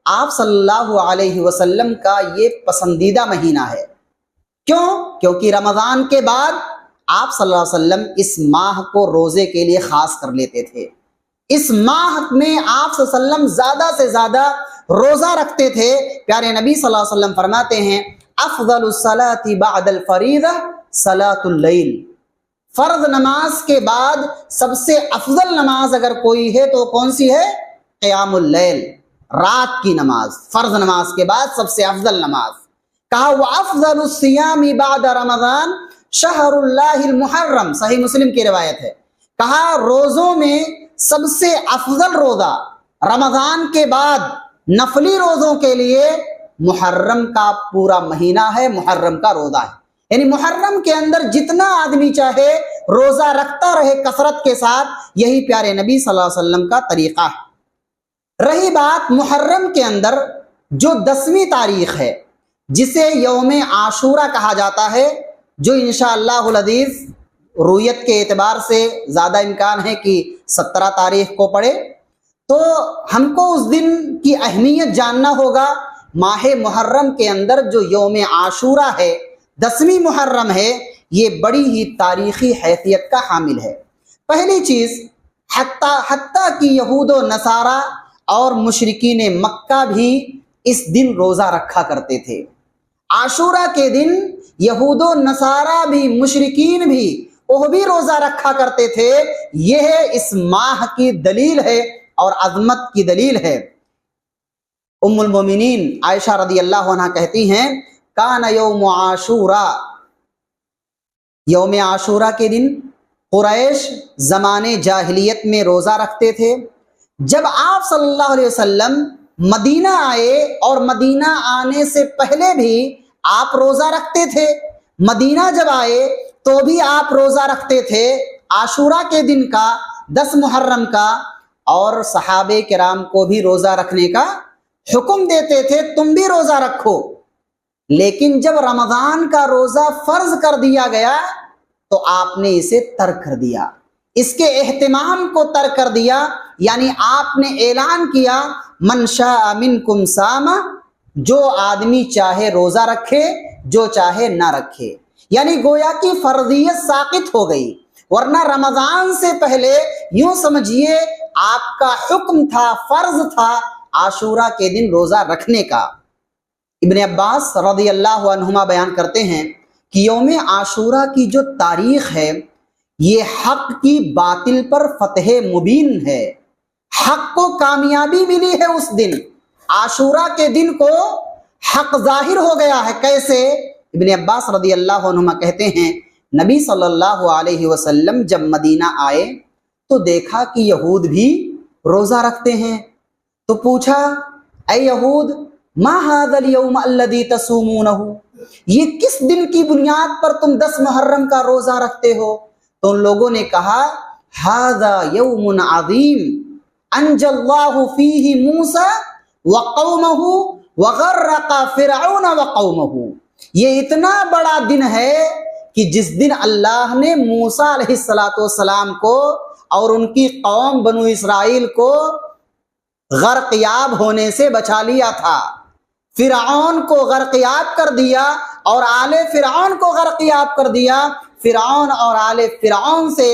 آپ صلی اللہ علیہ وسلم کا یہ پسندیدہ مہینہ ہے۔ کیوں؟ کیونکہ رمضان کے بعد آپ صلی اللہ علیہ وسلم اس ماہ کو روزے کے لیے خاص کر لیتے تھے۔ اس ماہ میں آپ صلی اللہ علیہ وسلم زیادہ سے زیادہ روزہ رکھتے تھے۔ پیارے نبی صلی اللہ علیہ وسلم فرماتے ہیں افضل الصلاۃ بعد الفریضہ صلاۃ اللیل، فرض نماز کے بعد سب سے افضل نماز اگر کوئی ہے تو کون سی ہے؟ قیام اللیل، رات کی نماز، فرض نماز کے بعد سب سے افضل نماز۔ کہا وافضل الصیام بعد رمضان شہر اللہ المحرم، صحیح مسلم کی روایت ہے۔ کہا روزوں میں سب سے افضل روزہ رمضان کے بعد نفلی روزوں کے لیے محرم کا پورا مہینہ ہے، محرم کا روزہ ہے۔ یعنی محرم کے اندر جتنا آدمی چاہے روزہ رکھتا رہے کثرت کے ساتھ، یہی پیارے نبی صلی اللہ علیہ وسلم کا طریقہ ہے۔ رہی بات محرم کے اندر جو 10ویں تاریخ ہے جسے یوم عاشورہ کہا جاتا ہے، جو انشاءاللہ العزیز رویت کے اعتبار سے زیادہ امکان ہے کہ 17 تاریخ کو پڑے، تو ہم کو اس دن کی اہمیت جاننا ہوگا۔ ماہ محرم کے اندر جو یوم عاشورہ ہے، 10ویں محرم ہے، یہ بڑی ہی تاریخی حیثیت کا حامل ہے۔ پہلی چیز، حتیٰ کہ یہود و نصارہ اور مشرکین مکہ بھی اس دن روزہ رکھا کرتے تھے۔ عاشورہ کے دن یہود و نصارہ بھی، مشرکین بھی، وہ بھی روزہ رکھا کرتے تھے۔ یہ اس ماہ کی دلیل ہے اور عظمت کی دلیل ہے۔ ام المومنین عائشہ رضی اللہ عنہ کہتی ہیں کان یوم عاشورہ، یوم عاشورہ کے دن قریش زمانے جاہلیت میں روزہ رکھتے تھے۔ جب آپ صلی اللہ علیہ وسلم مدینہ آئے، اور مدینہ آنے سے پہلے بھی آپ روزہ رکھتے تھے، مدینہ جب آئے تو بھی آپ روزہ رکھتے تھے عاشورہ کے دن کا، 10 محرم کا، اور صحابہ کرام کو بھی روزہ رکھنے کا حکم دیتے تھے، تم بھی روزہ رکھو۔ لیکن جب رمضان کا روزہ فرض کر دیا گیا تو آپ نے اسے ترک کر دیا، اس کے اہتمام کو ترک کر دیا۔ یعنی آپ نے اعلان کیا من شاء منکم صام، جو آدمی چاہے روزہ رکھے، جو چاہے نہ رکھے۔ یعنی گویا کی فرضیت ساقط ہو گئی، ورنہ رمضان سے پہلے یوں سمجھیے آپ کا حکم تھا، فرض تھا عاشورہ کے دن روزہ رکھنے کا۔ ابن عباس رضی اللہ عنہما بیان کرتے ہیں کہ یوم عاشورہ کی جو تاریخ ہے، یہ حق کی باطل پر فتح مبین ہے، حق کو کامیابی ملی ہے اس دن۔ عاشورہ کے دن کو حق ظاہر ہو گیا ہے۔ کیسے؟ ابن عباس رضی اللہ عنہما کہتے ہیں نبی صلی اللہ علیہ وسلم جب مدینہ آئے تو دیکھا کہ یہود بھی روزہ رکھتے ہیں، تو پوچھا اے یہود ما ھذا اليوم الذی تصومونہ، یہ کس دن کی بنیاد پر تم 10 محرم کا روزہ رکھتے ہو؟ تو ان لوگوں نے کہا ھذا یوم عظیم انجى اللہ فیہ موسیٰ وقومہ وغرق فرعون وقومہ، یہ اتنا بڑا دن ہے کہ جس دن اللہ نے موسیٰ علیہ السلام کو اور ان کی قوم بنو اسرائیل کو غرقیاب ہونے سے بچا لیا تھا، فرعون کو غرقیاب کر دیا اور آل فرعون کو غرقیاب کر دیا، فرعون اور آل فرعون سے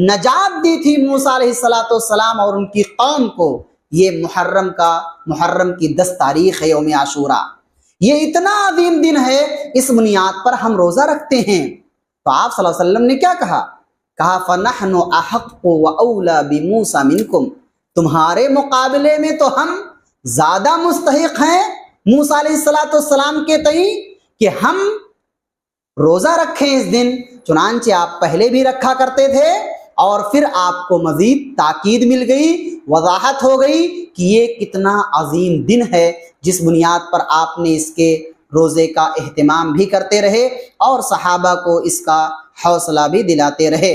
نجات دی تھی موسیٰ علیہ السلام اور ان کی قوم کو۔ یہ محرم کی 10 تاریخ ہے یوم عاشورہ، یہ اتنا عظیم دن ہے، اس بنیاد پر ہم روزہ رکھتے ہیں۔ تو آپ صلی اللہ علیہ وسلم نے کیا کہا؟ کہا فَنَحْنُ أَحَقُّ وَأَوْلَى بِمُوسَى مِنْكُمْ، تمہارے مقابلے میں تو ہم زیادہ مستحق ہیں موسیٰ علیہ السلام کے تئیں کہ ہم روزہ رکھیں اس دن۔ چنانچہ آپ پہلے بھی رکھا کرتے تھے اور پھر آپ کو مزید تاکید مل گئی، وضاحت ہو گئی کہ یہ کتنا عظیم دن ہے، جس بنیاد پر آپ نے اس کے روزے کا اہتمام بھی کرتے رہے اور صحابہ کو اس کا حوصلہ بھی دلاتے رہے۔